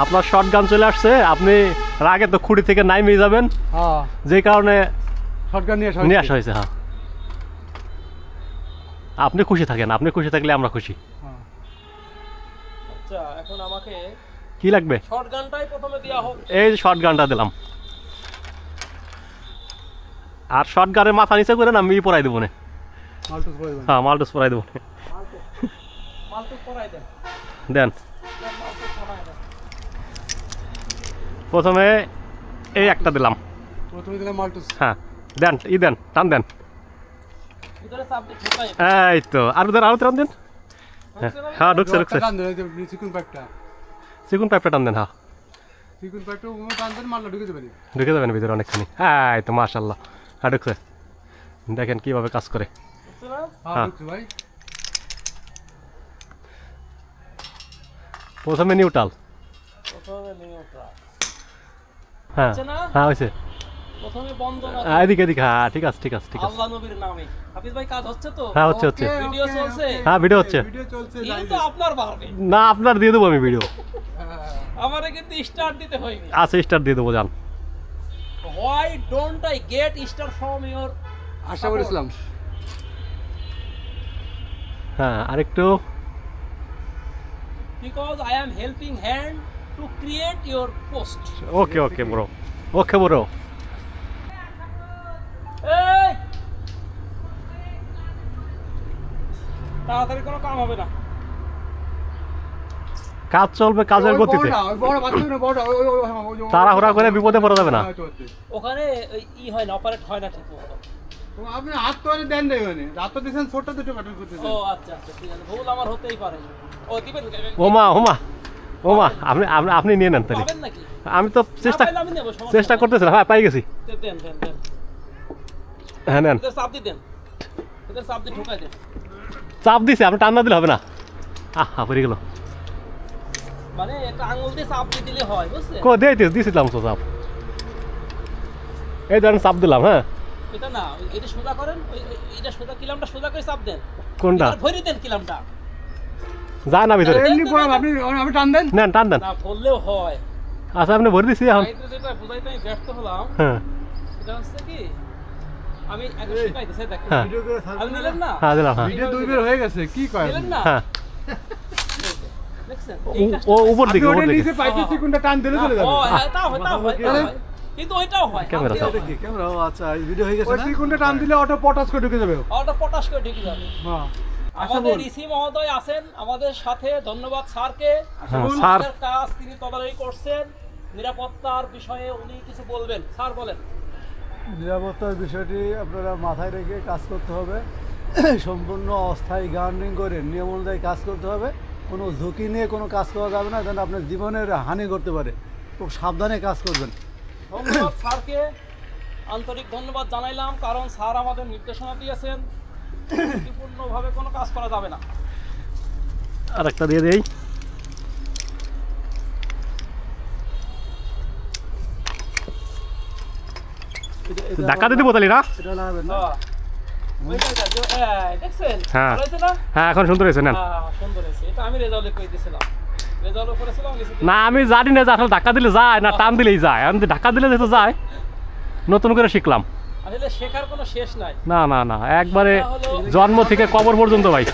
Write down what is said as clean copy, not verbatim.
আপনার short gun চলে আসছে, আপনি আগে তো খুঁড়ি থেকে নাইমে যাবেন, যে কারণে শর্ট গান নিয়ে আসা হয়েছে। হ্যাঁ, আপনি খুশি থাকেন, আপনি খুশি থাকলে আমরা খুশি। আচ্ছা, এখন আমাকে কি লাগবে? শর্ট গানটাই প্রথমে দেয়া হোক। এই শর্ট গানটা দিলাম, আর শর্ট গানের মাথা নিচে করে না আমি পরাই দেবো না। হ্যাঁ, মালটুস পরাই দেবো। দেন প্রথমে এই একটা দিলাম, হ্যাঁ দেন, দেন টান দেন। এই তো আরো দেন, আরো টান দেন। হ্যাঁ ঢুকছে, চিকুন পাইপটা টান দেন। হ্যাঁ ঢুকে যাবেন ভিতরে অনেকখানি। হ্যাঁ এই তো মাশাআল্লাহ, হ্যাঁ ঢুকছে। দেখেন কিভাবে কাজ করে। হ্যাঁ প্রথমে নিউট্রাল। হ্যাঁ হ্যাঁ হয়েছে। প্রথমে বন্ধনা, এদিকে এদিকে। হ্যাঁ ঠিক আছে, ঠিক আছে, ঠিক আছে। আল্লাহ নবীর নামে। হাফিজ ভাই কাজ হচ্ছে তো? হ্যাঁ হচ্ছে, হচ্ছে। ভিডিও চলছে? হ্যাঁ ভিডিও হচ্ছে। কিন্তু আপনার বাড়বে না, আপনার দিয়ে দেবো আমি ভিডিও। আমারে কিন্তু স্টার্ট দিতে হয়নি। আচ্ছা স্টার্ট দিয়ে দেবো, যান। Why don't I get star from your Ashraful Islam? হ্যাঁ আরেকটু। Because I am helping hand to create your post. Okay okay bro, okay bro. এই তাড়াতাড়ি কোনো কাম হবে না, কাজ চলবে কাজের গতিতে, তাড়াহুড়া করে বিপদে পড়া যাবে না। ওখানে ই হয় না, অপারেট হয় না ঠিক মতো। আপনি হাত তো দেন নাই, মানে হাত তো দিয়েছেন ছোটটা দুটো বাটন করতেছেন। ও আচ্ছা আচ্ছা, ঠিক আছে, ভুল আমার হতেই পারে। ও দিবেন? ওমা ওমা ওমা, আপনি আপনি নিয়ে নেন তাহলে। পাবেন নাকি? আমি তো চেষ্টা করতেছিলাম। হ্যাঁ পাই গেছি। দেন দেন দেন, হ্যাঁ নেন। এদের চাপ দেন, এদের চাপ দিয়ে ঢোকাই দেন। চাপ দিছে, আপনি টান না দিলে হবে না। আহা পড়ে গেল। মানে একটা আঙুল দিয়ে চাপ দিয়ে দিলে হয়, বুঝছেন? কো দিয়েছিলাম তো চাপ। এই ধরেন চাপ দিলাম। হ্যাঁ এটা না, এটা সোজা করেন, এটা সোজা, কিলামটা সোজা করে চাপ দেন। কোনটা? ভরি দেন কিলামটা, যায় না ভিতরে। এমনি পড়া আপনি টান দেন। নেন টান দেন। না বললেও হয়। আচ্ছা আপনি ভরে দিছি এখন। যেটা বুঝাইতে আমি ব্যর্থ হলাম, হ্যাঁ এটা হচ্ছে কি, আমি আগে শিখাইতেছি, দেখেন। হ্যাঁ আপনি নিলেন না? হ্যাঁ দিলাম। হ্যাঁ ভিডিও দুই বের হয়ে গেছে, কি কয়? নিলেন না? হ্যাঁ দেখছেন? ও উপর দিকে, উপর দিকে। নিচে পাইপের চিকুনটা টান দিলে চলে যাবে। ও হ্যাঁ, তাও হয়, তাও হয়, তাও হয়। কিন্তু ওইটাও হয়। ক্যামেরা চাপ। ক্যামেরা, ও আচ্ছা ভিডিও হয়ে গেছে। ওই চিকুনটা টান দিলে অটো পটাস করে ঢুকে যাবে। অটো পটাশ করে ঢুকে যাবে। হ্যাঁ আমাদের ঋষি মহোদয় আছেন আমাদের সাথে, ধন্যবাদ স্যারকে। স্যার কাজ তিনি তদারকি করছেন, নিরাপত্তার বিষয়ে উনি কিছু বলবেন। স্যার বলেন। নিরাপত্তার বিষয়টি আপনারা মাথায় রেখে কাজ করতে হবে। সম্পূর্ণ অস্থায়ী গার্ডেনিং করে নিয়ম অনুযায়ী কাজ করতে হবে। কোনো ঝুঁকি নিয়ে কোনো কাজ করা যাবে না, যেন আপনার জীবনের হানি করতে পারে। খুব সাবধানে কাজ করবেন। ধন্যবাদ স্যারকে, আন্তরিক ধন্যবাদ জানাইলাম, কারণ স্যার আমাদের নির্দেশনা দিয়েছেন ত্রুটিপূর্ণভাবে কোনো কাজ করা যাবে না। আর একটা দিয়ে দেই। ধাক্কা দিতে বোতালি না। এটা লাগাবেন না। দেখছেন? হ্যাঁ ভালো হয়েছে না? হ্যাঁ এখন সুন্দর হয়েছে। নেন। সুন্দর হয়েছে। এটা আমি রেজাল্টে কই দিয়েছিলাম, রেজাল্টও করেছিলাম। না আমি জানি না যে আসলে ধাক্কা দিলে যায় না টান দিলেই যায়। আমি ধাক্কা দিলে যেহেতু যায়, নতুন করে শিখলাম। আসলে শেখার কোনো শেষ নাই। না না না, একবারে জন্ম থেকে কবর পর্যন্ত ভাই।